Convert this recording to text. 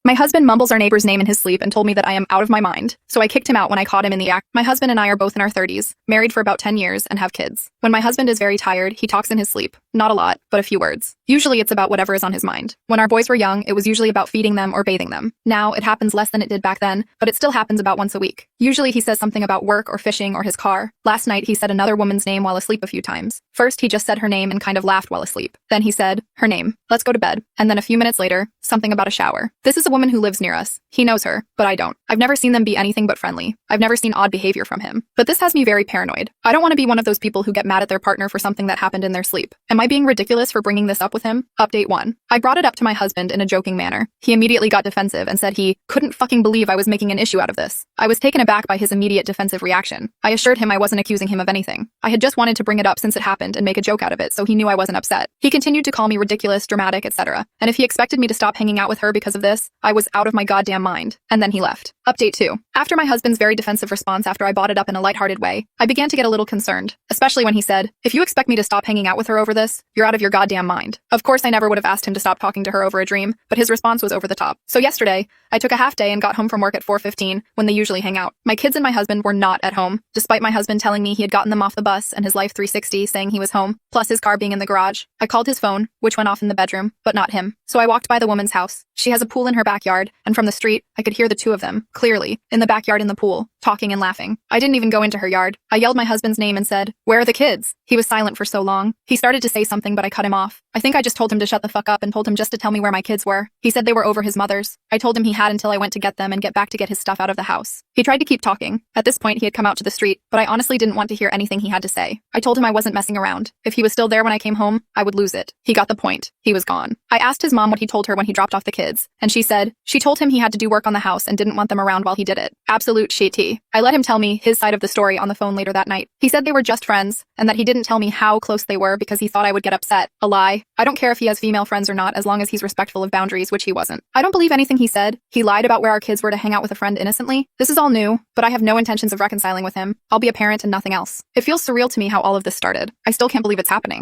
My husband mumbles our neighbor's name in his sleep and told me that I am out of my mind, so I kicked him out when I caught him in the act. My husband and I are both in our 30s, married for about 10 years, and have kids. When my husband is very tired, he talks in his sleep. Not a lot, but a few words. Usually it's about whatever is on his mind. When our boys were young, it was usually about feeding them or bathing them. Now, it happens less than it did back then, but it still happens about once a week. Usually he says something about work or fishing or his car. Last night, he said another woman's name while asleep a few times. First, he just said her name and kind of laughed while asleep. Then he said, her name. Let's go to bed. And then a few minutes later, something about a shower. This is a woman who lives near us. He knows her, but I don't. I've never seen them be anything but friendly. I've never seen odd behavior from him. But this has me very paranoid. I don't want to be one of those people who get mad at their partner for something that happened in their sleep. Am I being ridiculous for bringing this up with him? Update 1. I brought it up to my husband in a joking manner. He immediately got defensive and said he couldn't fucking believe I was making an issue out of this. I was taken aback by his immediate defensive reaction. I assured him I wasn't accusing him of anything. I had just wanted to bring it up since it happened and make a joke out of it, so he knew I wasn't upset. He continued to call me ridiculous, dramatic, etc. And if he expected me to stop hanging out with her because of this, I was out of my goddamn mind. And then he left. Update 2. After my husband's very defensive response after I brought it up in a lighthearted way, I began to get a little concerned, especially when he said, if you expect me to stop hanging out with her over this, you're out of your goddamn mind. Of course, I never would have asked him to stop talking to her over a dream, but his response was over the top. So yesterday, I took a half day and got home from work at 4:15 when they usually hang out. My kids and my husband were not at home, despite my husband telling me he had gotten them off the bus and his Life 360 saying he was home, plus his car being in the garage. I called his phone, which went off in the bedroom, but not him. So I walked by the woman's house. She has a pool in her backyard, and from the street, I could hear the two of them, clearly, in the backyard in the pool, talking and laughing. I didn't even go into her yard. I yelled my husband's name and said, "Where are the kids?" He was silent for so long. He started to say something, but I cut him off. I think I just told him to shut the fuck up and told him just to tell me where my kids were. He said they were over his mother's. I told him he had until I went to get them and get back to get his stuff out of the house. He tried to keep talking. At this point, he had come out to the street, but I honestly didn't want to hear anything he had to say. I told him I wasn't messing around. If he was still there when I came home, I would lose it. He got the point. He was gone. I asked his mom what he told her when he dropped off the kids, and she said, she told him he had to do work on the house and didn't want them around while he did it. Absolute shit tea. I let him tell me his side of the story on the phone later that night. He said they were just friends, and that he didn't tell me how close they were because he thought I would get upset. A lie. I don't care if he has female friends or not as long as he's respectful of boundaries, which he wasn't. I don't believe anything he said. He lied about where our kids were to hang out with a friend innocently. This is all new, but I have no intentions of reconciling with him. I'll be a parent and nothing else. It feels surreal to me how all of this started. I still can't believe it's happening.